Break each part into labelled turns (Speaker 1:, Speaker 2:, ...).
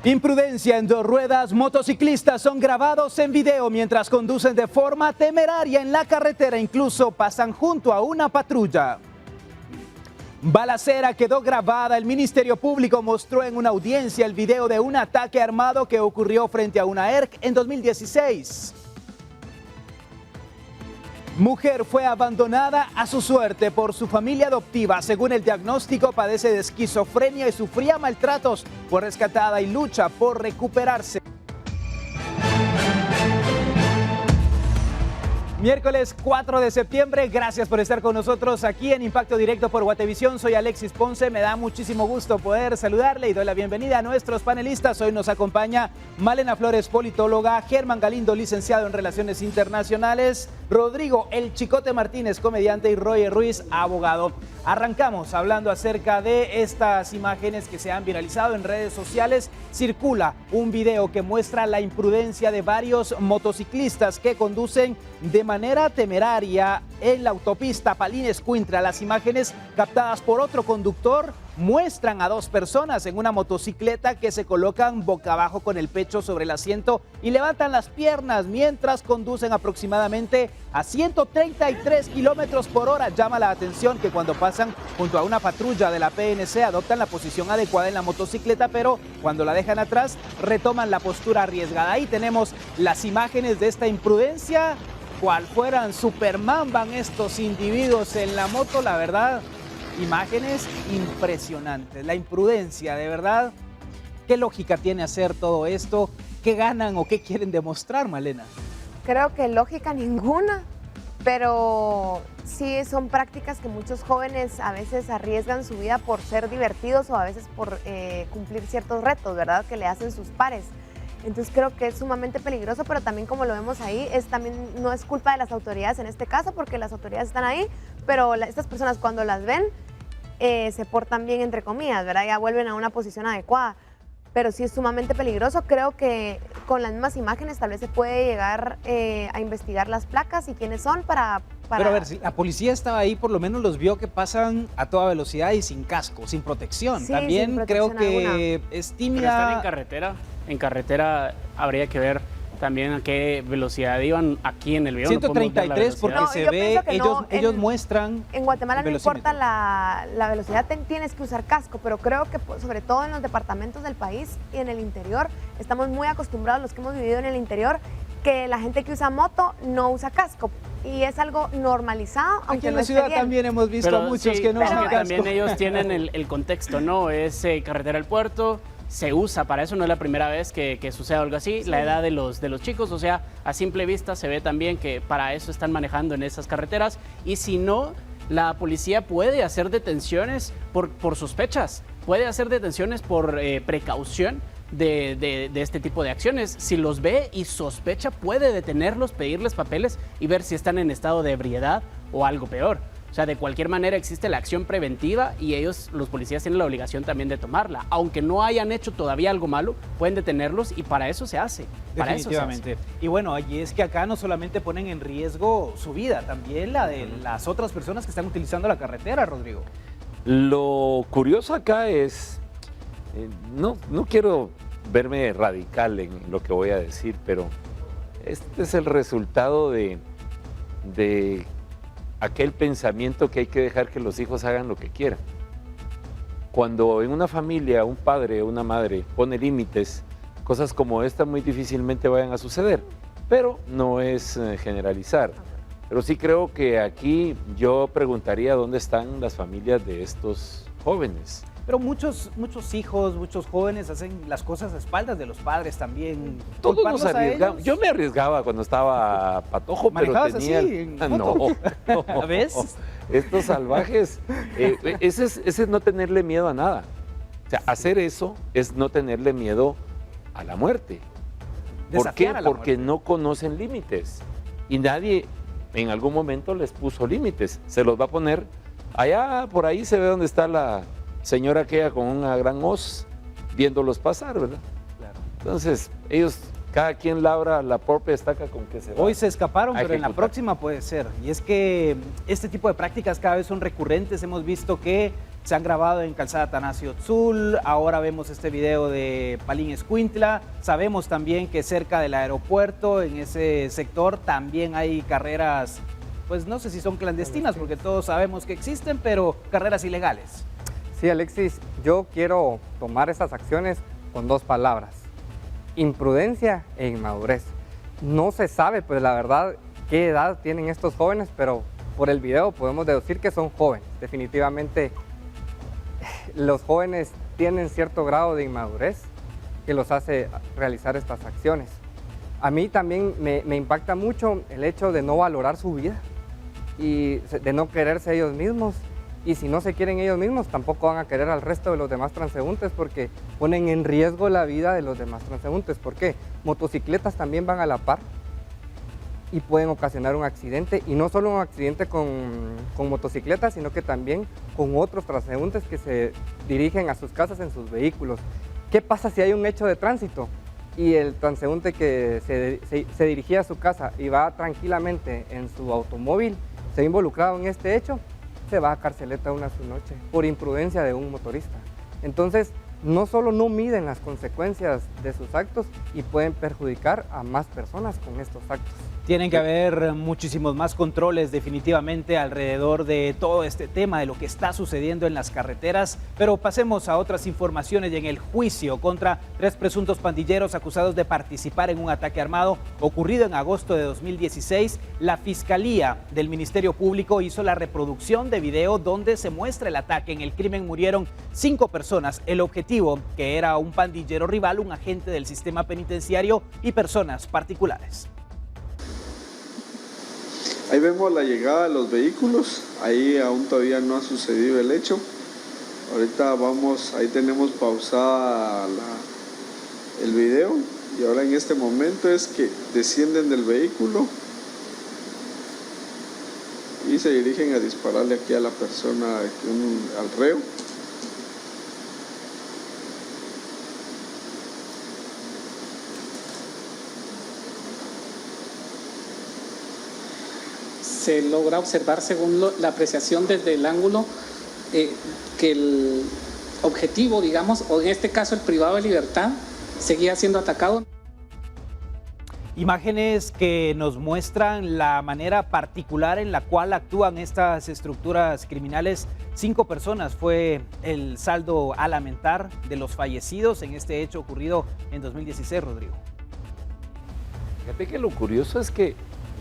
Speaker 1: Imprudencia en dos ruedas, motociclistas son grabados en video mientras conducen de forma temeraria en la carretera, incluso pasan junto a una patrulla. Balacera quedó grabada, el Ministerio Público mostró en una audiencia el video de un ataque armado que ocurrió frente a una ERC en 2016. Mujer fue abandonada a su suerte por su familia adoptiva. Según el diagnóstico, padece de esquizofrenia y sufría maltratos. Fue rescatada y lucha por recuperarse. Miércoles 4 de septiembre, gracias por estar con nosotros aquí en Impacto Directo por Guatevisión. Soy Alexis Ponce, me da muchísimo gusto poder saludarle y doy la bienvenida a nuestros panelistas. Hoy nos acompaña Malena Flores, politóloga, Germán Galindo, licenciado en Relaciones Internacionales, Rodrigo El Chicote Martínez, comediante, y Roger Ruiz, abogado. Arrancamos hablando acerca de estas imágenes que se han viralizado en redes sociales. Circula un video que muestra la imprudencia de varios motociclistas que conducen de manera temeraria en la autopista Palín-Escuintla. Las imágenes captadas por otro conductor muestran a dos personas en una motocicleta que se colocan boca abajo con el pecho sobre el asiento y levantan las piernas mientras conducen aproximadamente a 133 kilómetros por hora. Llama la atención que cuando pasan junto a una patrulla de la PNC adoptan la posición adecuada en la motocicleta, pero cuando la dejan atrás retoman la postura arriesgada. Ahí tenemos las imágenes de esta imprudencia. Cual fueran Superman van estos individuos en la moto, la verdad. Imágenes impresionantes, la imprudencia, de verdad. ¿Qué lógica tiene hacer todo esto? ¿Qué ganan o qué quieren demostrar, Malena?
Speaker 2: Creo que lógica ninguna, pero sí son prácticas que muchos jóvenes a veces arriesgan su vida por ser divertidos o a veces por cumplir ciertos retos, ¿verdad? Que le hacen sus pares. Entonces creo que es sumamente peligroso, pero también como lo vemos ahí, no es culpa de las autoridades en este caso, porque las autoridades están ahí, pero estas personas cuando las ven se portan bien, entre comillas, ¿verdad? Ya vuelven a una posición adecuada, pero sí es sumamente peligroso. Creo que con las mismas imágenes tal vez se puede llegar a investigar las placas y quiénes son para...
Speaker 1: Pero a ver, si la policía estaba ahí, por lo menos los vio que pasan a toda velocidad y sin casco, sin protección.
Speaker 2: Sí,
Speaker 1: también
Speaker 2: sin protección
Speaker 1: creo que
Speaker 2: alguna.
Speaker 1: es tímida.
Speaker 3: Pero están en carretera. En carretera habría que ver también a qué velocidad iban aquí en el video.
Speaker 1: 133 porque
Speaker 2: No,
Speaker 1: se
Speaker 2: yo
Speaker 1: ve,
Speaker 2: pienso que
Speaker 1: ellos muestran.
Speaker 2: En Guatemala no importa
Speaker 1: velocímetro.
Speaker 2: la velocidad, tienes que usar casco, pero creo que sobre todo en los departamentos del país y en el interior, estamos muy acostumbrados, los que hemos vivido en el interior, que la gente que usa moto no usa casco. Y es algo normalizado,
Speaker 1: Aquí
Speaker 2: aunque
Speaker 1: en
Speaker 2: no
Speaker 1: la
Speaker 2: esté
Speaker 1: ciudad
Speaker 2: bien.
Speaker 1: también hemos visto
Speaker 3: Pero
Speaker 1: a muchos
Speaker 3: sí,
Speaker 1: que no
Speaker 3: pero
Speaker 1: usan casco.
Speaker 3: también ellos tienen el contexto, ¿no? Es carretera al puerto, se usa para eso, no es la primera vez que sucede algo así.
Speaker 2: Sí.
Speaker 3: La edad de los chicos, o sea, a simple vista se ve también que para eso están manejando en esas carreteras. Y si no, la policía puede hacer detenciones por sospechas, puede hacer detenciones por precaución de este tipo de acciones. Si los ve y sospecha, puede detenerlos, pedirles papeles y ver si están en estado de ebriedad o algo peor. O sea, de cualquier manera existe la acción preventiva y ellos, los policías, tienen la obligación también de tomarla. Aunque no hayan hecho todavía algo malo, pueden detenerlos y para eso se hace. Para eso se hace.
Speaker 1: Definitivamente. Y bueno, y es que acá no solamente ponen en riesgo su vida, también la de las otras personas que están utilizando la carretera, Rodrigo.
Speaker 4: Lo curioso acá es, no quiero verme radical en lo que voy a decir, pero este es el resultado de aquel pensamiento que hay que dejar que los hijos hagan lo que quieran. Cuando en una familia un padre o una madre pone límites, cosas como esta muy difícilmente vayan a suceder, pero no es generalizar. Pero sí creo que aquí yo preguntaría dónde están las familias de estos jóvenes.
Speaker 1: Pero muchos hijos, muchos jóvenes hacen las cosas a espaldas de los padres también.
Speaker 4: Todos
Speaker 1: ¿Culparlos
Speaker 4: nos
Speaker 1: a
Speaker 4: arriesgamos.
Speaker 1: ellos?
Speaker 4: Yo me arriesgaba cuando estaba patojo, pero
Speaker 1: ¿Manejabas
Speaker 4: tenía...
Speaker 1: así en
Speaker 4: No,
Speaker 1: moto?
Speaker 4: no.
Speaker 1: ¿Ves?
Speaker 4: Estos salvajes, ese es no tenerle miedo a nada. O sea, hacer eso es no tenerle miedo a la muerte. ¿Por qué?
Speaker 1: Desafiar a la
Speaker 4: Porque
Speaker 1: muerte.
Speaker 4: no conocen límites. Y nadie en algún momento les puso límites. Se los va a poner allá, por ahí se ve donde está la señora aquella con una gran hoz viéndolos pasar, ¿verdad?
Speaker 1: Claro.
Speaker 4: Entonces, ellos, cada quien labra la propia estaca con que se va.
Speaker 1: Hoy se escaparon,
Speaker 4: a
Speaker 1: pero en la
Speaker 4: ejecutar.
Speaker 1: próxima puede ser. Y es que este tipo de prácticas cada vez son recurrentes. Hemos visto que se han grabado en Calzada Atanasio Tzul, ahora vemos este video de Palín Escuintla, sabemos también que cerca del aeropuerto, en ese sector, también hay carreras, pues no sé si son clandestinas, porque todos sabemos que existen, pero carreras ilegales.
Speaker 5: Sí, Alexis, yo quiero tomar esas acciones con dos palabras: imprudencia e inmadurez. No se sabe, pues la verdad, qué edad tienen estos jóvenes, pero por el video podemos deducir que son jóvenes. Definitivamente los jóvenes tienen cierto grado de inmadurez que los hace realizar estas acciones. A mí también me impacta mucho el hecho de no valorar su vida y de no quererse ellos mismos. Y si no se quieren ellos mismos, tampoco van a querer al resto de los demás transeúntes, porque ponen en riesgo la vida de los demás transeúntes. ¿Por qué? Motocicletas también van a la par y pueden ocasionar un accidente, y no solo un accidente con motocicletas, sino que también con otros transeúntes que se dirigen a sus casas en sus vehículos. ¿Qué pasa si hay un hecho de tránsito y el transeúnte que se dirigía a su casa y va tranquilamente en su automóvil se ha involucrado en este hecho? Se va a carceleta una su noche por imprudencia de un motorista. Entonces, no solo no miden las consecuencias de sus actos y pueden perjudicar a más personas con estos actos.
Speaker 1: Tienen que haber muchísimos más controles definitivamente alrededor de todo este tema, de lo que está sucediendo en las carreteras. Pero pasemos a otras informaciones. En el juicio contra 3 presuntos pandilleros acusados de participar en un ataque armado ocurrido en agosto de 2016, la Fiscalía del Ministerio Público hizo la reproducción de video donde se muestra el ataque. En el crimen murieron 5 personas. El objetivo, que era un pandillero rival, un agente del sistema penitenciario y personas particulares.
Speaker 6: Ahí vemos la llegada de los vehículos, ahí aún todavía no ha sucedido el hecho. Ahorita vamos, ahí tenemos pausada el video, y ahora en este momento es que descienden del vehículo y se dirigen a dispararle aquí a la persona, al reo.
Speaker 7: Se logra observar, según la apreciación desde el ángulo, que el objetivo, digamos, o en este caso el privado de libertad, seguía siendo atacado.
Speaker 1: Imágenes que nos muestran la manera particular en la cual actúan estas estructuras criminales. 5 personas fue el saldo a lamentar de los fallecidos en este hecho ocurrido en 2016, Rodrigo.
Speaker 4: Fíjate que lo curioso es que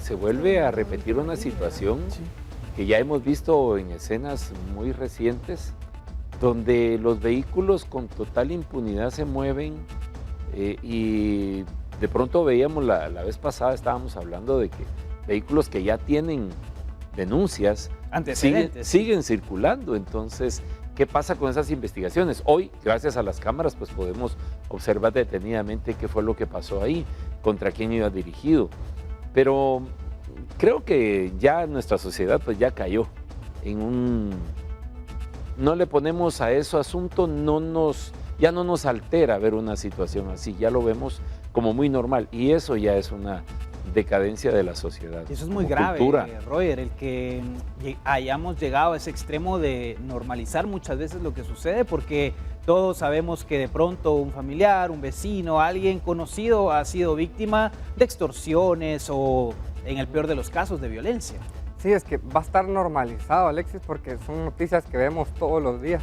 Speaker 4: se vuelve a repetir una situación que ya hemos visto en escenas muy recientes, donde los vehículos con total impunidad se mueven y de pronto veíamos la vez pasada, estábamos hablando de que vehículos que ya tienen denuncias siguen circulando. Entonces, ¿qué pasa con esas investigaciones? Hoy, gracias a las cámaras, pues podemos observar detenidamente qué fue lo que pasó ahí, contra quién iba dirigido. Pero creo que ya nuestra sociedad pues ya cayó en un... No le ponemos a eso asunto, ya no nos altera ver una situación así, ya lo vemos como muy normal, y eso ya es una decadencia de la sociedad.
Speaker 1: Eso es muy grave, Roger, el que hayamos llegado a ese extremo de normalizar muchas veces lo que sucede, porque todos sabemos que de pronto un familiar, un vecino, alguien conocido ha sido víctima de extorsiones o, en el peor de los casos, de violencia.
Speaker 5: Sí, es que va a estar normalizado, Alexis, porque son noticias que vemos todos los días.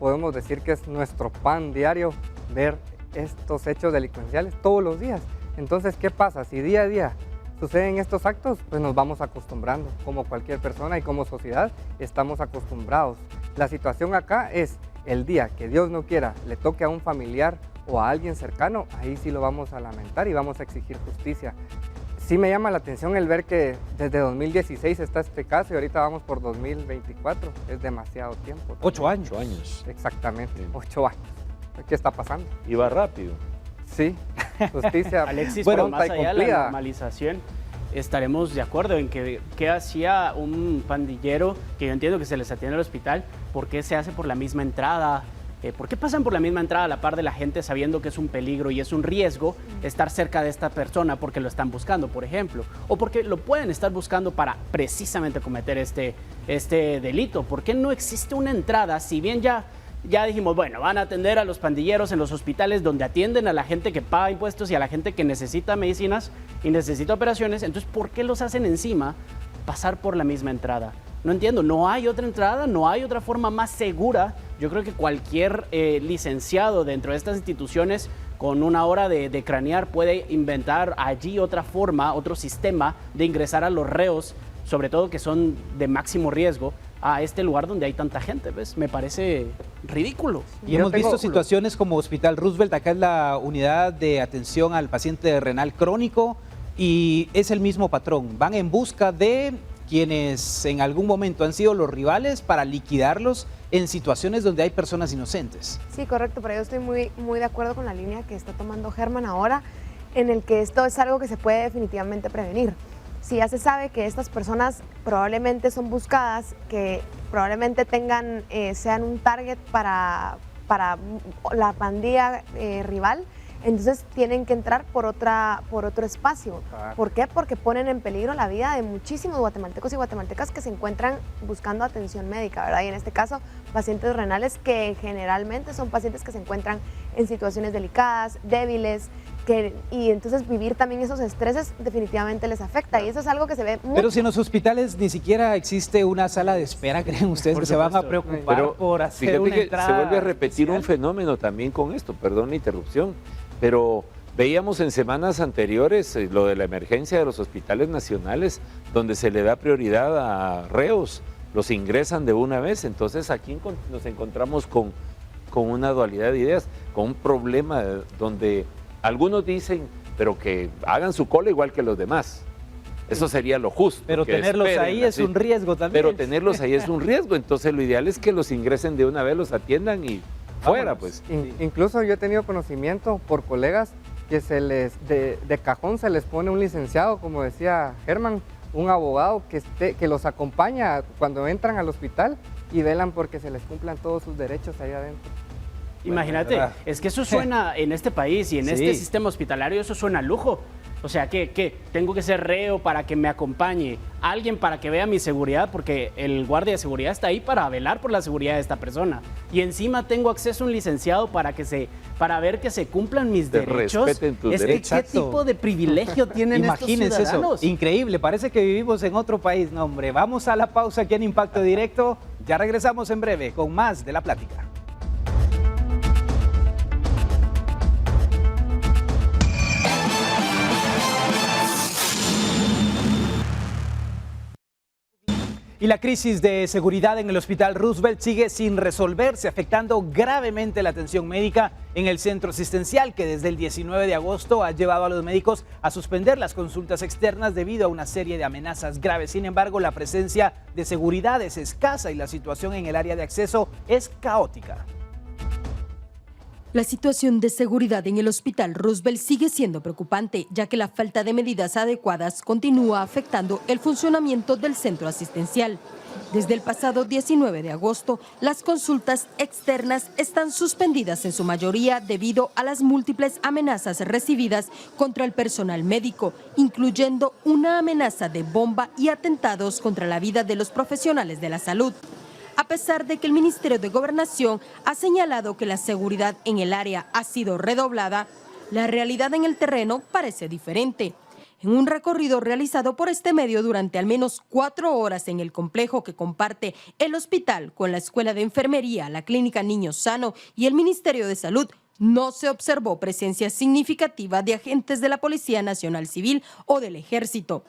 Speaker 5: Podemos decir que es nuestro pan diario ver estos hechos delincuenciales todos los días. Entonces, ¿qué pasa? Si día a día suceden estos actos, pues nos vamos acostumbrando. Como cualquier persona y como sociedad estamos acostumbrados. La situación acá es el día que Dios no quiera le toque a un familiar o a alguien cercano, ahí sí lo vamos a lamentar y vamos a exigir justicia. Sí me llama la atención el ver que desde 2016 está este caso y ahorita vamos por 2024. Es demasiado tiempo.
Speaker 1: 8 años.
Speaker 4: 8 años.
Speaker 5: Exactamente, 8 años. ¿Qué está pasando?
Speaker 4: Y va rápido.
Speaker 5: Sí, justicia.
Speaker 3: Alexis,
Speaker 5: bueno,
Speaker 3: más allá de la normalización, estaremos de acuerdo en que qué hacía un pandillero, que yo entiendo que se les atiende al hospital, ¿por qué se hace por la misma entrada? ¿Por qué pasan por la misma entrada a la par de la gente sabiendo que es un peligro y es un riesgo estar cerca de esta persona porque lo están buscando, por ejemplo? O porque lo pueden estar buscando para precisamente cometer este delito. ¿Por qué no existe una entrada? Si bien ya dijimos, bueno, van a atender a los pandilleros en los hospitales donde atienden a la gente que paga impuestos y a la gente que necesita medicinas y necesita operaciones, entonces ¿por qué los hacen encima pasar por la misma entrada? No entiendo, no hay otra entrada, no hay otra forma más segura. Yo creo que cualquier licenciado dentro de estas instituciones con una hora de cranear puede inventar allí otra forma, otro sistema de ingresar a los reos, sobre todo que son de máximo riesgo, a este lugar donde hay tanta gente, ¿ves? Me parece ridículo.
Speaker 1: Y hemos visto situaciones como Hospital Roosevelt, acá es la unidad de atención al paciente renal crónico y es el mismo patrón. Van en busca de quienes en algún momento han sido los rivales para liquidarlos en situaciones donde hay personas inocentes.
Speaker 2: Sí, correcto, pero yo estoy muy de acuerdo con la línea que está tomando Germán ahora, en el que esto es algo que se puede definitivamente prevenir. Si ya se sabe que estas personas probablemente son buscadas, que probablemente sean un target para la pandilla rival, entonces tienen que entrar por otro espacio. ¿Por qué? Porque ponen en peligro la vida de muchísimos guatemaltecos y guatemaltecas que se encuentran buscando atención médica, ¿verdad? Y en este caso, pacientes renales que generalmente son pacientes que se encuentran en situaciones delicadas, débiles, y entonces vivir también esos estreses definitivamente les afecta y eso es algo que se ve mucho.
Speaker 1: Pero si en los hospitales ni siquiera existe una sala de espera, ¿creen ustedes que se van a preocupar por hacer una entrada?
Speaker 4: Se vuelve a repetir un fenómeno también con esto, perdón la interrupción, pero veíamos en semanas anteriores lo de la emergencia de los hospitales nacionales, donde se le da prioridad a reos, los ingresan de una vez, entonces aquí nos encontramos con una dualidad de ideas, con un problema donde algunos dicen, pero que hagan su cola igual que los demás. Eso sería lo justo.
Speaker 1: Pero tenerlos ahí es un riesgo también.
Speaker 4: Pero tenerlos ahí es un riesgo. Entonces lo ideal es que los ingresen de una vez, los atiendan y fuera, pues.
Speaker 5: Incluso yo he tenido conocimiento por colegas que de cajón se les pone un licenciado, como decía Germán, un abogado que los acompaña cuando entran al hospital y velan porque se les cumplan todos sus derechos ahí adentro.
Speaker 3: Imagínate, es que eso suena en este país y en este sistema hospitalario, eso suena a lujo. O sea, ¿qué? Tengo que ser reo para que me acompañe alguien para que vea mi seguridad, porque el guardia de seguridad está ahí para velar por la seguridad de esta persona. Y encima tengo acceso a un licenciado para ver que se cumplan mis derechos.
Speaker 4: Respeten tus derechos.
Speaker 3: ¿Qué tipo de privilegio tienen estos ciudadanos?
Speaker 1: Imagínense eso, increíble, parece que vivimos en otro país. No, hombre, vamos a la pausa aquí en Impacto Directo. Ya regresamos en breve con más de la plática. Y la crisis de seguridad en el Hospital Roosevelt sigue sin resolverse, afectando gravemente la atención médica en el centro asistencial, que desde el 19 de agosto ha llevado a los médicos a suspender las consultas externas debido a una serie de amenazas graves. Sin embargo, la presencia de seguridad es escasa y la situación en el área de acceso es caótica.
Speaker 8: La situación de seguridad en el Hospital Roosevelt sigue siendo preocupante, ya que la falta de medidas adecuadas continúa afectando el funcionamiento del centro asistencial. Desde el pasado 19 de agosto, las consultas externas están suspendidas en su mayoría debido a las múltiples amenazas recibidas contra el personal médico, incluyendo una amenaza de bomba y atentados contra la vida de los profesionales de la salud. A pesar de que el Ministerio de Gobernación ha señalado que la seguridad en el área ha sido redoblada, la realidad en el terreno parece diferente. En un recorrido realizado por este medio durante al menos 4 horas en el complejo que comparte el hospital con la Escuela de Enfermería, la Clínica Niño Sano y el Ministerio de Salud, no se observó presencia significativa de agentes de la Policía Nacional Civil o del Ejército.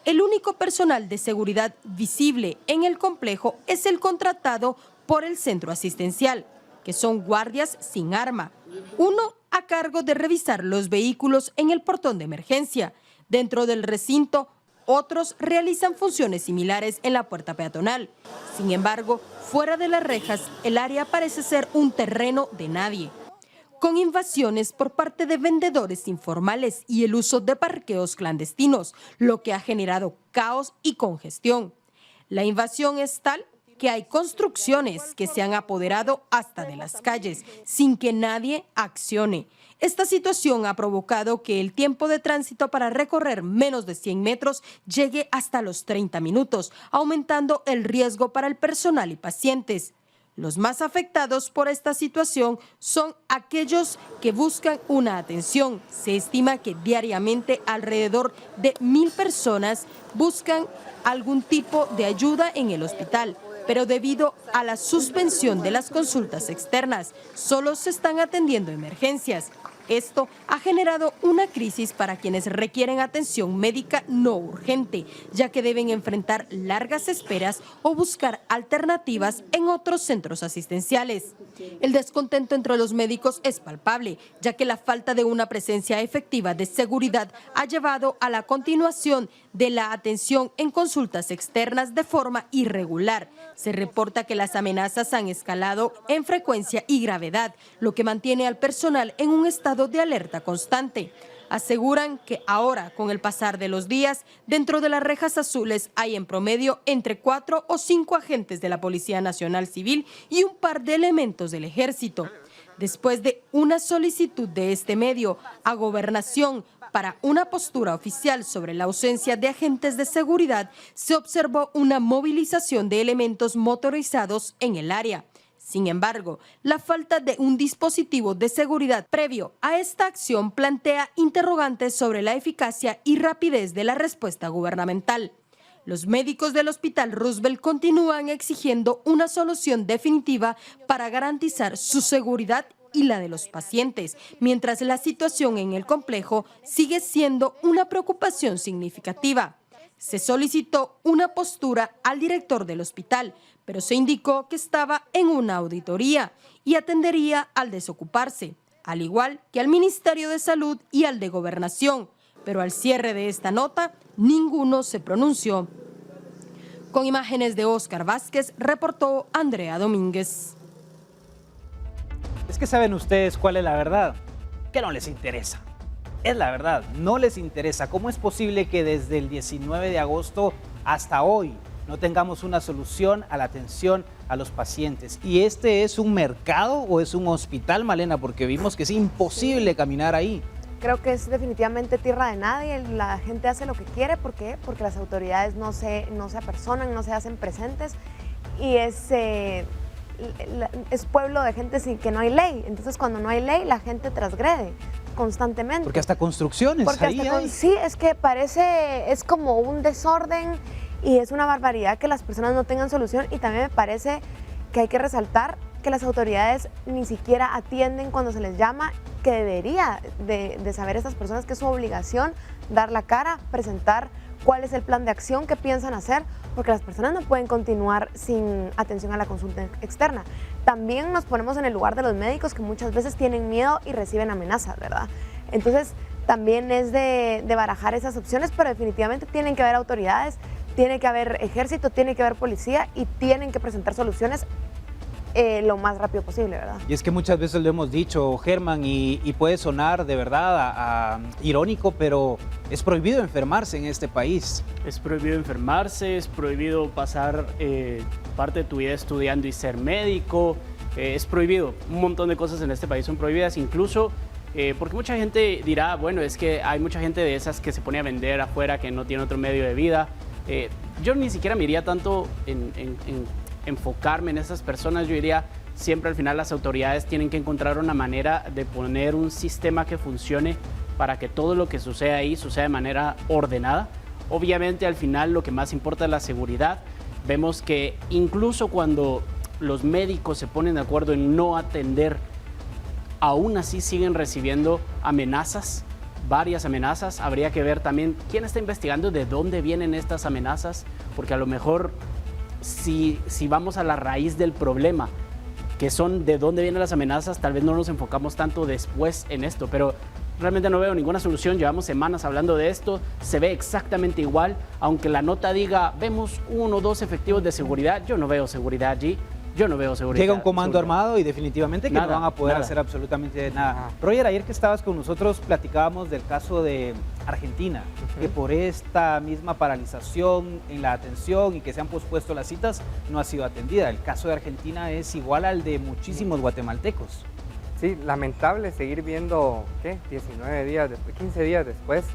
Speaker 8: El único personal de seguridad visible en el complejo es el contratado por el centro asistencial, que son guardias sin arma, uno a cargo de revisar los vehículos en el portón de emergencia. Dentro del recinto, otros realizan funciones similares en la puerta peatonal. Sin embargo, fuera de las rejas, el área parece ser un terreno de nadie, con invasiones por parte de vendedores informales y el uso de parqueos clandestinos, lo que ha generado caos y congestión. La invasión es tal que hay construcciones que se han apoderado hasta de las calles sin que nadie accione. Esta situación ha provocado que el tiempo de tránsito para recorrer menos de 100 metros llegue hasta los 30 minutos, aumentando el riesgo para el personal y pacientes. Los más afectados por esta situación son aquellos que buscan una atención. Se estima que diariamente alrededor de 1.000 personas buscan algún tipo de ayuda en el hospital, pero debido a la suspensión de las consultas externas, solo se están atendiendo emergencias. Esto ha generado una crisis para quienes requieren atención médica no urgente, ya que deben enfrentar largas esperas o buscar alternativas en otros centros asistenciales. El descontento entre los médicos es palpable, ya que la falta de una presencia efectiva de seguridad ha llevado a la continuación de la atención en consultas externas de forma irregular. Se reporta que las amenazas han escalado en frecuencia y gravedad, lo que mantiene al personal en un estado de alerta constante. Aseguran que ahora, con el pasar de los días, dentro de las rejas azules hay en promedio entre 4 o 5 agentes de la Policía Nacional Civil y un par de elementos del Ejército. Después de una solicitud de este medio a Gobernación para una postura oficial sobre la ausencia de agentes de seguridad, se observó una movilización de elementos motorizados en el área. Sin embargo, la falta de un dispositivo de seguridad previo a esta acción plantea interrogantes sobre la eficacia y rapidez de la respuesta gubernamental. Los médicos del Hospital Roosevelt continúan exigiendo una solución definitiva para garantizar su seguridad y la de los pacientes, mientras la situación en el complejo sigue siendo una preocupación significativa. Se solicitó una postura al director del hospital, pero se indicó que estaba en una auditoría y atendería al desocuparse, al igual que al Ministerio de Salud y al de Gobernación. Pero al cierre de esta nota, ninguno se pronunció. Con imágenes de Óscar Vázquez, reportó Andrea Domínguez.
Speaker 1: Es que saben ustedes cuál es la verdad, que no les interesa. Es la verdad, no les interesa. ¿Cómo es posible que desde el 19 de agosto hasta hoy no tengamos una solución a la atención a los pacientes? ¿Y este es un mercado o es un hospital, Malena? Porque vimos que es imposible caminar ahí.
Speaker 2: Creo que es definitivamente tierra de nadie, la gente hace lo que quiere. ¿Por qué? Porque las autoridades no se apersonan, no se hacen presentes y es pueblo de gente sin que no hay ley. Entonces cuando no hay ley, la gente transgrede constantemente.
Speaker 1: Porque hasta construcciones
Speaker 2: sí, es que es como un desorden y es una barbaridad que las personas no tengan solución. Y también me parece que hay que resaltar que las autoridades ni siquiera atienden cuando se les llama, que debería de saber estas personas que es su obligación dar la cara, presentar cuál es el plan de acción que piensan hacer, porque las personas no pueden continuar sin atención a la consulta externa. También nos ponemos en el lugar de los médicos que muchas veces tienen miedo y reciben amenazas, ¿verdad? Entonces también es de barajar esas opciones, pero definitivamente tienen que haber autoridades, tiene que haber ejército, tiene que haber policía y tienen que presentar soluciones lo más rápido posible, ¿verdad? Y
Speaker 1: es que muchas veces lo hemos dicho, Germán, y puede sonar de verdad irónico, pero es prohibido enfermarse en este país.
Speaker 3: Es prohibido enfermarse, es prohibido pasar parte de tu vida estudiando y ser médico, es prohibido. Un montón de cosas en este país son prohibidas, incluso porque mucha gente dirá, bueno, es que hay mucha gente de esas que se pone a vender afuera, que no tiene otro medio de vida. Yo ni siquiera me iría tanto en enfocarme en esas personas. Yo diría, siempre al final las autoridades tienen que encontrar una manera de poner un sistema que funcione para que todo lo que suceda ahí suceda de manera ordenada. Obviamente al final lo que más importa es la seguridad. Vemos que incluso cuando los médicos se ponen de acuerdo en no atender, aún así siguen recibiendo amenazas, varias amenazas. Habría que ver también quién está investigando de dónde vienen estas amenazas, porque a lo mejor si vamos a la raíz del problema, que son de dónde vienen las amenazas, tal vez no nos enfocamos tanto después en esto, pero realmente no veo ninguna solución. Llevamos semanas hablando de esto, se ve exactamente igual, aunque la nota diga, vemos 1 o 2 efectivos de seguridad, yo no veo seguridad allí. Yo no veo seguridad.
Speaker 1: Llega un comando
Speaker 3: seguridad.
Speaker 1: armado y definitivamente que
Speaker 3: Nada,
Speaker 1: no van a poder
Speaker 3: nada.
Speaker 1: hacer absolutamente nada.
Speaker 5: Ah.
Speaker 1: Roger, ayer que estabas con nosotros platicábamos del caso de Argentina, que por esta misma paralización en la atención y que se han pospuesto las citas, no ha sido atendida. El caso de Argentina es igual al de muchísimos guatemaltecos.
Speaker 5: Sí, lamentable seguir viendo, 19 días después, 15 días después,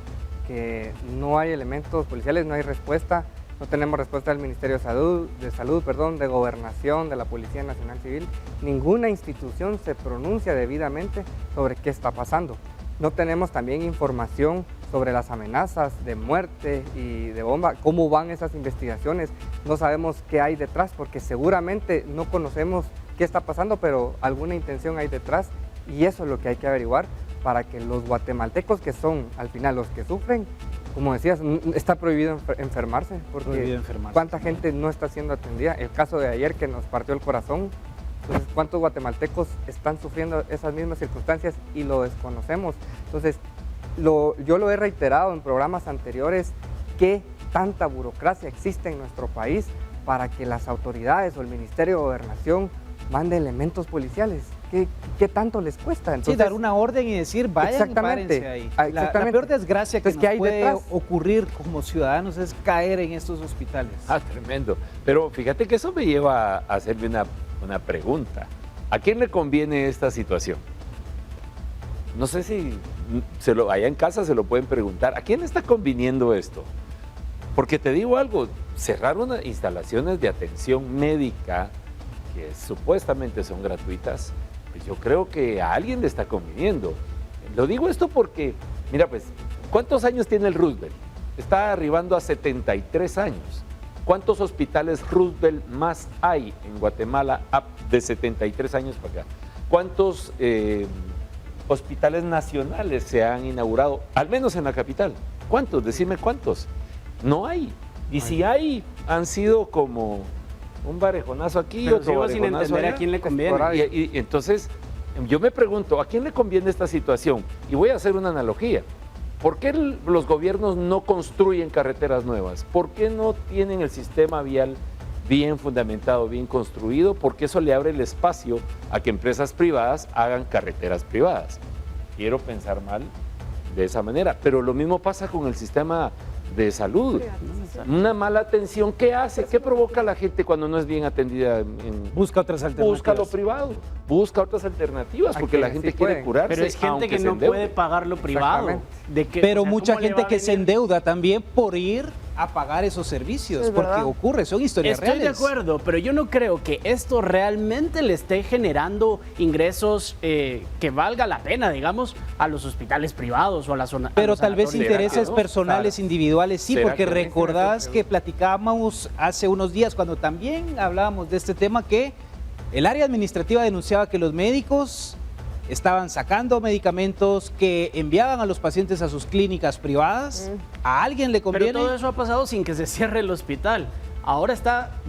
Speaker 5: que no hay elementos policiales, no hay respuesta. No tenemos respuesta del Ministerio de Salud, de Gobernación, de la Policía Nacional Civil. Ninguna institución se pronuncia debidamente sobre qué está pasando. No tenemos también información sobre las amenazas de muerte y de bomba, cómo van esas investigaciones. No sabemos qué hay detrás, porque seguramente no conocemos qué está pasando, pero alguna intención hay detrás, y eso es lo que hay que averiguar para que los guatemaltecos, que son al final los que sufren, como decías, está prohibido enfermarse, porque
Speaker 1: Prohibido enfermarse.
Speaker 5: cuánta gente no está siendo atendida. El caso de ayer que nos partió el corazón, entonces cuántos guatemaltecos están sufriendo esas mismas circunstancias y lo desconocemos. Entonces, yo lo he reiterado en programas anteriores, que tanta burocracia existe en nuestro país para que las autoridades o el Ministerio de Gobernación mande elementos policiales. ¿Qué tanto les cuesta?
Speaker 1: Sí,
Speaker 5: Entonces,
Speaker 1: dar una orden y decir, vayan y
Speaker 5: exactamente,
Speaker 1: párense ahí. La
Speaker 5: exactamente.
Speaker 1: peor desgracia que
Speaker 5: Entonces,
Speaker 1: nos
Speaker 5: ¿qué hay
Speaker 1: puede
Speaker 5: detrás?
Speaker 1: ocurrir como ciudadanos es caer en estos hospitales.
Speaker 4: Ah, tremendo. Pero fíjate que eso me lleva a hacerme una pregunta. ¿A quién le conviene esta situación? No sé si allá en casa se lo pueden preguntar. ¿A quién le está conviniendo esto? Porque te digo algo, cerrar unas instalaciones de atención médica que supuestamente son gratuitas, pues yo creo que a alguien le está conviniendo. Lo digo esto porque, mira pues, ¿cuántos años tiene el Roosevelt? Está arribando a 73 años. ¿Cuántos hospitales Roosevelt más hay en Guatemala de 73 años para acá? ¿Cuántos hospitales nacionales se han inaugurado, al menos en la capital? ¿Cuántos? Decime cuántos. No hay. Y si hay, han sido como un barejonazo aquí,
Speaker 3: Pero
Speaker 4: otro
Speaker 3: sigo sin
Speaker 4: barejonazo
Speaker 3: entender
Speaker 4: allá.
Speaker 3: a quién le conviene.
Speaker 4: Y entonces, yo me pregunto, ¿a quién le conviene esta situación? Y voy a hacer una analogía. ¿Por qué los gobiernos no construyen carreteras nuevas? ¿Por qué no tienen el sistema vial bien fundamentado, bien construido? Porque eso le abre el espacio a que empresas privadas hagan carreteras privadas. Quiero pensar mal de esa manera, pero lo mismo pasa con el sistema de salud. Una mala atención, ¿qué hace? ¿Qué provoca a la gente cuando no es bien atendida?
Speaker 1: Busca otras alternativas.
Speaker 4: Busca lo privado, busca otras alternativas, porque la gente quiere curarse.
Speaker 3: Pero es gente
Speaker 4: aunque
Speaker 3: que
Speaker 4: se
Speaker 3: no
Speaker 4: endeude.
Speaker 3: puede pagar lo privado.
Speaker 5: Exactamente.
Speaker 1: Pero
Speaker 3: o sea,
Speaker 1: mucha
Speaker 3: ¿cómo le
Speaker 1: gente
Speaker 3: va a
Speaker 1: que se
Speaker 3: venir?
Speaker 1: endeuda también por ir a pagar esos servicios,
Speaker 2: Es
Speaker 1: porque
Speaker 2: verdad.
Speaker 1: ocurre, son historias
Speaker 3: Estoy
Speaker 1: reales.
Speaker 3: de acuerdo, pero yo no creo que esto realmente le esté generando ingresos que valga la pena, digamos, a los hospitales privados o a la zona.
Speaker 1: Pero tal vez
Speaker 4: ¿Será
Speaker 1: intereses
Speaker 4: que no?
Speaker 1: personales
Speaker 5: Claro.
Speaker 1: individuales, sí,
Speaker 4: ¿Será
Speaker 1: porque
Speaker 4: que no?
Speaker 1: recordás que platicábamos hace unos días cuando también hablábamos de este tema, que el área administrativa denunciaba que los médicos estaban sacando medicamentos que enviaban a los pacientes a sus clínicas privadas. ¿A alguien le conviene?
Speaker 3: Pero todo eso ha pasado sin que se cierre el hospital. Ahora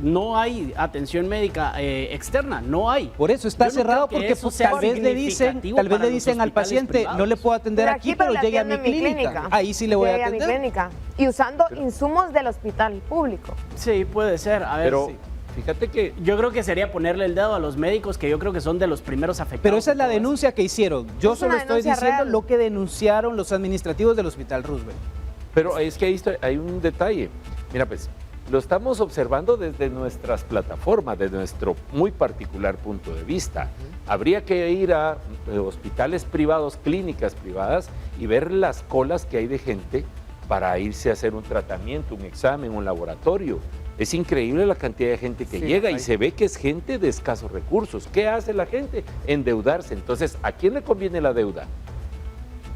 Speaker 3: no hay atención médica externa, no hay.
Speaker 1: Por eso está
Speaker 3: Yo no
Speaker 1: cerrado,
Speaker 3: creo que
Speaker 1: porque
Speaker 3: eso sea
Speaker 1: tal vez le dicen,
Speaker 3: significativo
Speaker 1: al
Speaker 3: para los
Speaker 1: al
Speaker 3: hospitales
Speaker 1: paciente,
Speaker 3: privados.
Speaker 1: no le puedo atender
Speaker 2: Pero
Speaker 1: aquí, pero
Speaker 2: le
Speaker 1: llegue a mi
Speaker 2: atiendo en
Speaker 1: clínica. Ahí sí le voy a
Speaker 2: Llegue mi
Speaker 1: atender.
Speaker 2: clínica. Y usando insumos del hospital público.
Speaker 3: Sí, puede ser. A ver,
Speaker 4: Pero
Speaker 3: sí.
Speaker 4: fíjate que
Speaker 3: Yo creo que sería ponerle el dedo a los médicos, que yo creo que son de los primeros afectados.
Speaker 1: Pero esa es la
Speaker 3: de todo esto.
Speaker 1: denuncia que hicieron. Yo
Speaker 2: Es
Speaker 1: solo
Speaker 2: una
Speaker 1: estoy
Speaker 2: denuncia
Speaker 1: diciendo
Speaker 2: real.
Speaker 1: lo que denunciaron los administrativos del Hospital Roosevelt.
Speaker 4: Pero es que ahí hay un detalle. Mira, pues, lo estamos observando desde nuestras plataformas, desde nuestro muy particular punto de vista. Habría que ir a hospitales privados, clínicas privadas, y ver las colas que hay de gente para irse a hacer un tratamiento, un examen, un laboratorio. Es increíble la cantidad de gente que
Speaker 5: Sí,
Speaker 4: llega y
Speaker 5: hay.
Speaker 4: se ve que es gente de escasos recursos. ¿Qué hace la gente? Endeudarse. Entonces, ¿a quién le conviene la deuda?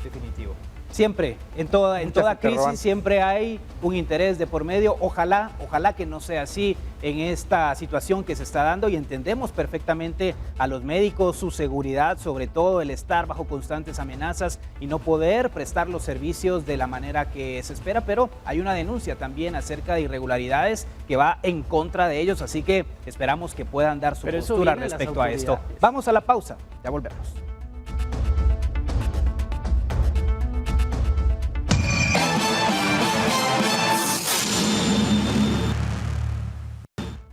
Speaker 1: Definitivo. Siempre, en toda
Speaker 5: Muchas
Speaker 1: crisis
Speaker 5: interrogantes.
Speaker 1: siempre hay un interés de por medio. Ojalá que no sea así en esta situación que se está dando, y entendemos perfectamente a los médicos, su seguridad, sobre todo el estar bajo constantes amenazas y no poder prestar los servicios de la manera que se espera, pero hay una denuncia también acerca de irregularidades que va en contra de ellos, así que esperamos que puedan dar su
Speaker 3: Pero eso
Speaker 1: postura
Speaker 3: viene de las
Speaker 1: respecto a esto.
Speaker 3: autoridades.
Speaker 1: Vamos a la pausa, ya volvemos.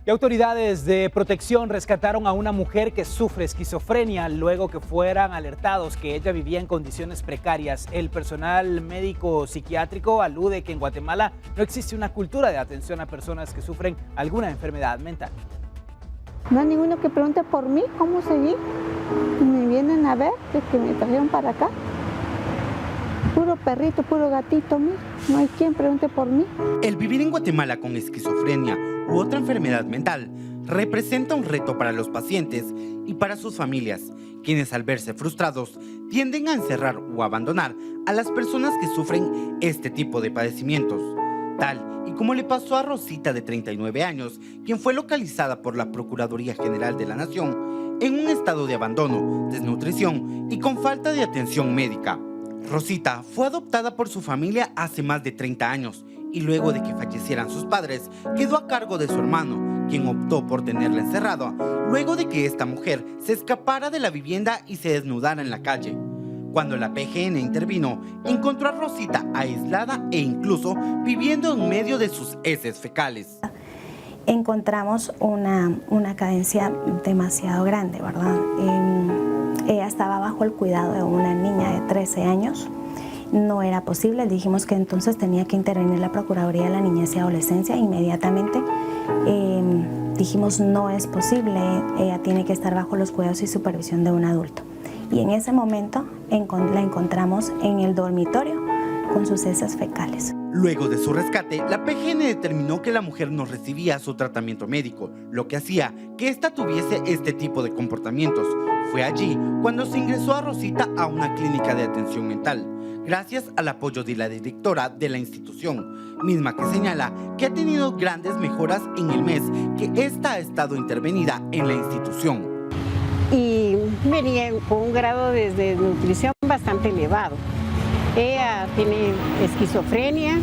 Speaker 1: Y autoridades de protección rescataron a una mujer que sufre esquizofrenia luego que fueran alertados que ella vivía en condiciones precarias. El personal médico psiquiátrico alude que en Guatemala no existe una cultura de atención a personas que sufren alguna enfermedad mental.
Speaker 9: No hay ninguno que pregunte por mí, cómo seguí. Me vienen a ver, de que me trajeron para acá. Puro perrito, puro gatito, mira. No hay quien pregunte por mí.
Speaker 10: El vivir en Guatemala con esquizofrenia u otra enfermedad mental representa un reto para los pacientes y para sus familias, quienes al verse frustrados tienden a encerrar o abandonar a las personas que sufren este tipo de padecimientos. Tal y como le pasó a Rosita, de 39 años, quien fue localizada por la Procuraduría General de la Nación en un estado de abandono, desnutrición y con falta de atención médica. Rosita fue adoptada por su familia hace más de 30 años y luego de que fallecieran sus padres, quedó a cargo de su hermano, quien optó por tenerla encerrada luego de que esta mujer se escapara de la vivienda y se desnudara en la calle. Cuando la PGN intervino, encontró a Rosita aislada e incluso viviendo en medio de sus heces fecales.
Speaker 11: Encontramos una carencia demasiado grande, ¿verdad? Ella estaba bajo el cuidado de una niña de 13 años. No era posible, dijimos que entonces tenía que intervenir la Procuraduría de la Niñez y Adolescencia inmediatamente. Dijimos no es posible, ella tiene que estar bajo los cuidados y supervisión de un adulto. Y en ese momento la encontramos en el dormitorio con sus heces fecales.
Speaker 10: Luego de su rescate, la PGN determinó que la mujer no recibía su tratamiento médico, lo que hacía que ésta tuviese este tipo de comportamientos. Fue allí cuando se ingresó a Rosita a una clínica de atención mental, gracias al apoyo de la directora de la institución, misma que señala que ha tenido grandes mejoras en el mes que ésta ha estado intervenida en la institución.
Speaker 12: Y venía con un grado de desnutrición bastante elevado. Ella tiene esquizofrenia,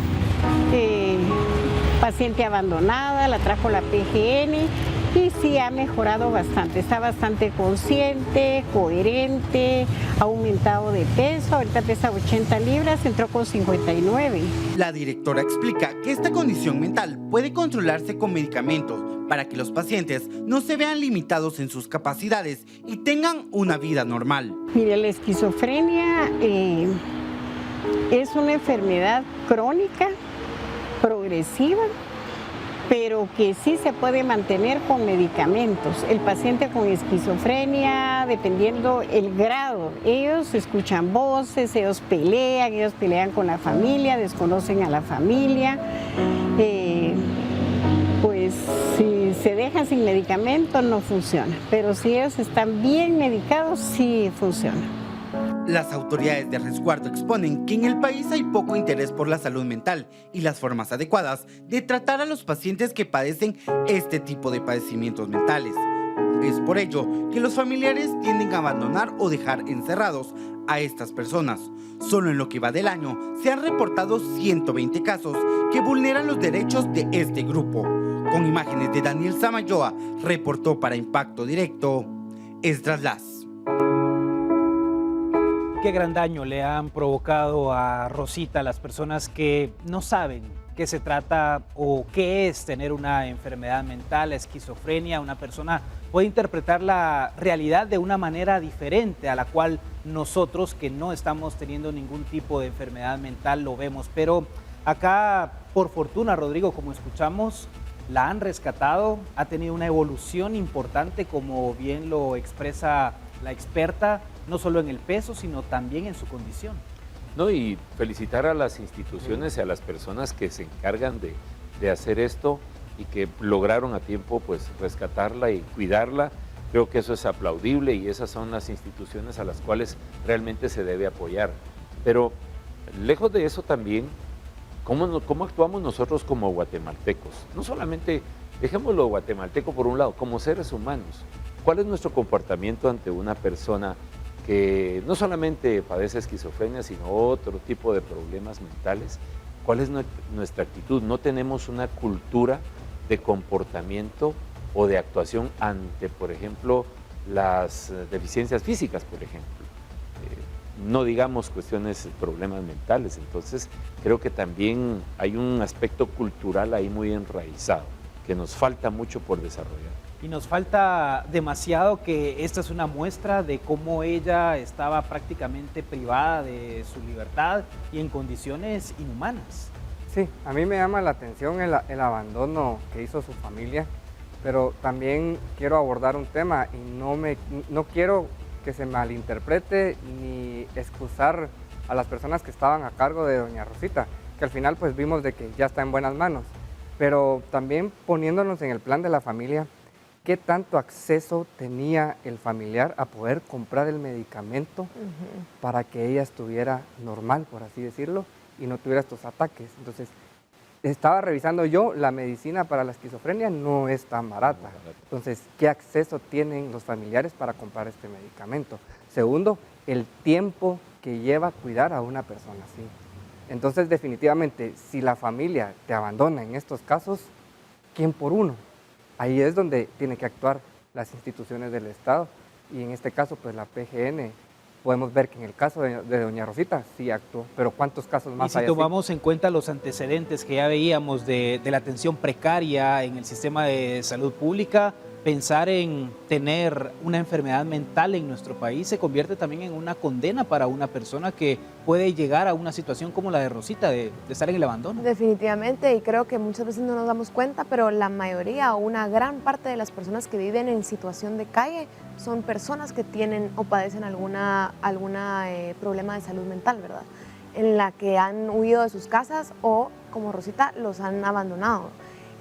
Speaker 12: paciente abandonada, la trajo la PGN y sí ha mejorado bastante. Está bastante consciente, coherente, ha aumentado de peso, ahorita pesa 80 libras, entró con 59.
Speaker 10: La directora explica que esta condición mental puede controlarse con medicamentos para que los pacientes no se vean limitados en sus capacidades y tengan una vida normal.
Speaker 12: Mire, la esquizofrenia es una enfermedad crónica, progresiva, pero que sí se puede mantener con medicamentos. El paciente con esquizofrenia, dependiendo el grado, ellos escuchan voces, ellos pelean con la familia, desconocen a la familia. Pues si se dejan sin medicamento no funciona, pero si ellos están bien medicados sí funciona.
Speaker 10: Las autoridades de resguardo exponen que en el país hay poco interés por la salud mental y las formas adecuadas de tratar a los pacientes que padecen este tipo de padecimientos mentales. Es por ello que los familiares tienden a abandonar o dejar encerrados a estas personas. Solo en lo que va del año se han reportado 120 casos que vulneran los derechos de este grupo. Con imágenes de Daniel Samayoa, reportó para Impacto Directo, Esdras Las.
Speaker 1: Qué gran daño le han provocado a Rosita las personas que no saben qué se trata o qué es tener una enfermedad mental, esquizofrenia. Una persona puede interpretar la realidad de una manera diferente a la cual nosotros, que no estamos teniendo ningún tipo de enfermedad mental, lo vemos. Pero acá, por fortuna, Rodrigo, como escuchamos, la han rescatado, ha tenido una evolución importante, como bien lo expresa la experta, no solo en el peso, sino también en su condición.
Speaker 4: No, y felicitar a las instituciones y a las personas que se encargan de hacer esto y que lograron a tiempo pues rescatarla y cuidarla. Creo que eso es aplaudible y esas son las instituciones a las cuales realmente se debe apoyar. Pero lejos de eso también, ¿cómo actuamos nosotros como guatemaltecos? No solamente, dejémoslo guatemalteco por un lado, como seres humanos. ¿Cuál es nuestro comportamiento ante una persona que no solamente padece esquizofrenia, sino otro tipo de problemas mentales? ¿Cuál es nuestra actitud? No tenemos una cultura de comportamiento o de actuación ante, por ejemplo, las deficiencias físicas, por ejemplo. No digamos cuestiones, problemas mentales. Entonces, creo que también hay un aspecto cultural ahí muy enraizado, que nos falta mucho por desarrollar.
Speaker 1: Y nos falta demasiado, que esta es una muestra de cómo ella estaba prácticamente privada de su libertad y en condiciones inhumanas.
Speaker 5: Sí, a mí me llama la atención el abandono que hizo su familia, pero también quiero abordar un tema y no quiero que se malinterprete ni excusar a las personas que estaban a cargo de doña Rosita, que al final pues vimos de que ya está en buenas manos, pero también poniéndonos en el plan de la familia, ¿qué tanto acceso tenía el familiar a poder comprar el medicamento para que ella estuviera normal, por así decirlo, y no tuviera estos ataques? Entonces, estaba revisando yo, la medicina para la esquizofrenia no es tan barata. Entonces, ¿qué acceso tienen los familiares para comprar este medicamento? Segundo, el tiempo que lleva cuidar a una persona así. Entonces, definitivamente, si la familia te abandona en estos casos, ¿quién por uno? Ahí es donde tienen que actuar las instituciones del Estado y en este caso, pues la PGN. Podemos ver que en el caso de doña Rosita sí actuó, pero ¿cuántos casos más hay?
Speaker 1: Y si tomamos en cuenta los antecedentes que ya veíamos de la atención precaria en el sistema de salud pública, pensar en tener una enfermedad mental en nuestro país se convierte también en una condena para una persona que puede llegar a una situación como la de Rosita, de estar en el abandono.
Speaker 2: Definitivamente, y creo que muchas veces no nos damos cuenta, pero la mayoría o una gran parte de las personas que viven en situación de calle son personas que tienen o padecen alguna problema de salud mental, ¿verdad? En la que han huido de sus casas o, como Rosita, los han abandonado.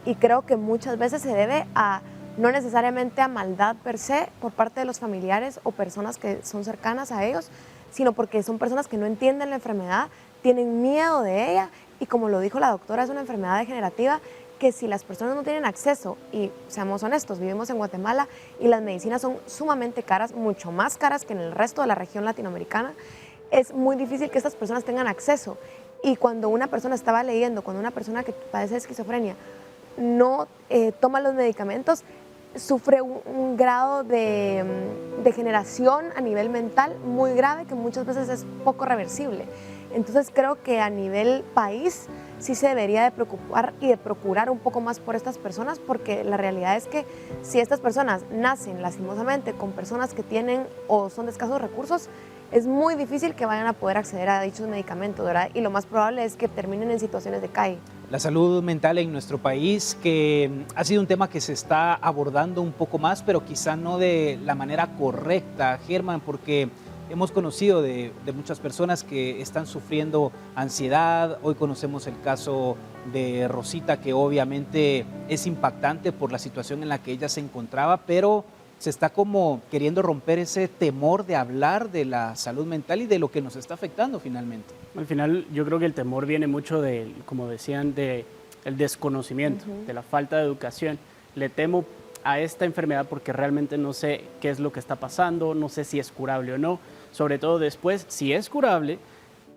Speaker 2: Y creo que muchas veces se debe a no necesariamente a maldad per se por parte de los familiares o personas que son cercanas a ellos, sino porque son personas que no entienden la enfermedad, tienen miedo de ella y, como lo dijo la doctora, es una enfermedad degenerativa que si las personas no tienen acceso, y seamos honestos, vivimos en Guatemala y las medicinas son sumamente caras, mucho más caras que en el resto de la región latinoamericana, es muy difícil que estas personas tengan acceso. Y cuando una persona estaba leyendo, cuando una persona que padece de esquizofrenia no toma los medicamentos, sufre un grado de degeneración a nivel mental muy grave que muchas veces es poco reversible. Entonces creo que a nivel país sí se debería de preocupar y de procurar un poco más por estas personas, porque la realidad es que si estas personas nacen lastimosamente con personas que tienen o son de escasos recursos, es muy difícil que vayan a poder acceder a dichos medicamentos, ¿verdad? Y lo más probable es que terminen en situaciones de calle.
Speaker 1: La salud mental en nuestro país, que ha sido un tema que se está abordando un poco más, pero quizá no de la manera correcta, Germán, porque hemos conocido de muchas personas que están sufriendo ansiedad. Hoy conocemos el caso de Rosita, que obviamente es impactante por la situación en la que ella se encontraba, pero se está como queriendo romper ese temor de hablar de la salud mental y de lo que nos está afectando finalmente.
Speaker 3: Al final yo creo que el temor viene mucho de, como decían, de el desconocimiento, de la falta de educación. Le temo a esta enfermedad porque realmente no sé qué es lo que está pasando, no sé si es curable o no, sobre todo después, si es curable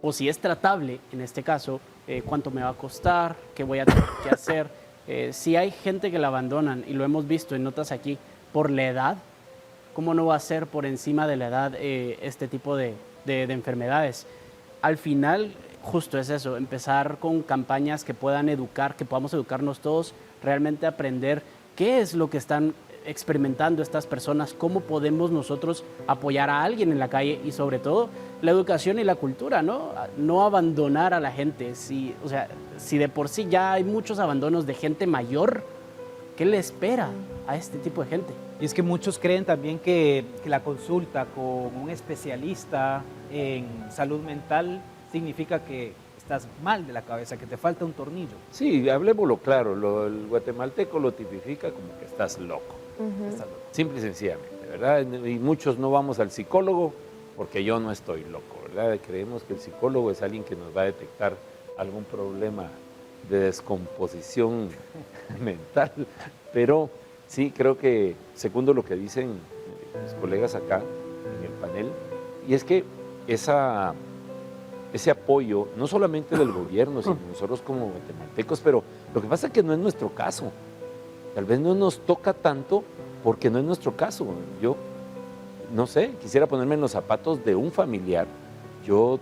Speaker 3: o si es tratable, en este caso, cuánto me va a costar, qué voy a tener que hacer. Si hay gente que la abandonan, y lo hemos visto en notas aquí, por la edad, ¿cómo no va a ser por encima de la edad este tipo de enfermedades? Al final, justo es eso, empezar con campañas que puedan educar, que podamos educarnos todos, realmente aprender qué es lo que están experimentando estas personas, cómo podemos nosotros apoyar a alguien en la calle y sobre todo la educación y la cultura, ¿no? No abandonar a la gente. Si de por sí ya hay muchos abandonos de gente mayor, ¿qué le espera a este tipo de gente?
Speaker 1: Y es que muchos creen también que la consulta con un especialista en salud mental significa que estás mal de la cabeza, que te falta un tornillo.
Speaker 4: Sí, hablemoslo claro, el guatemalteco lo tipifica como que estás loco. Estás loco. Simple y sencillamente, ¿verdad? Y muchos no vamos al psicólogo porque yo no estoy loco, ¿verdad? Creemos que el psicólogo es alguien que nos va a detectar algún problema de descomposición mental, pero sí creo que, segundo lo que dicen mis colegas acá en el panel, y es que ese apoyo, no solamente del gobierno, sino nosotros como guatemaltecos, pero lo que pasa es que no es nuestro caso. Tal vez no nos toca tanto porque no es nuestro caso. Yo, no sé, quisiera ponerme en los zapatos de un familiar. Yo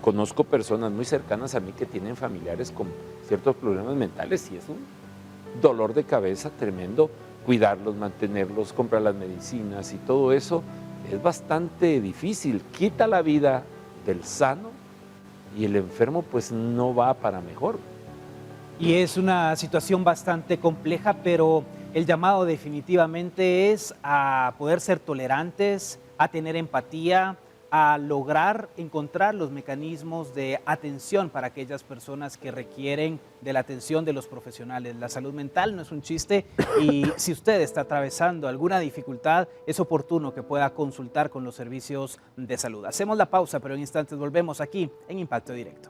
Speaker 4: conozco personas muy cercanas a mí que tienen familiares con ciertos problemas mentales y es dolor de cabeza tremendo, cuidarlos, mantenerlos, comprar las medicinas y todo eso es bastante difícil, quita la vida del sano y el enfermo pues no va para mejor.
Speaker 1: Y es una situación bastante compleja, pero el llamado definitivamente es a poder ser tolerantes, a tener empatía, a lograr encontrar los mecanismos de atención para aquellas personas que requieren de la atención de los profesionales. La salud mental no es un chiste y si usted está atravesando alguna dificultad, es oportuno que pueda consultar con los servicios de salud. Hacemos la pausa, pero en instantes volvemos aquí en Impacto Directo.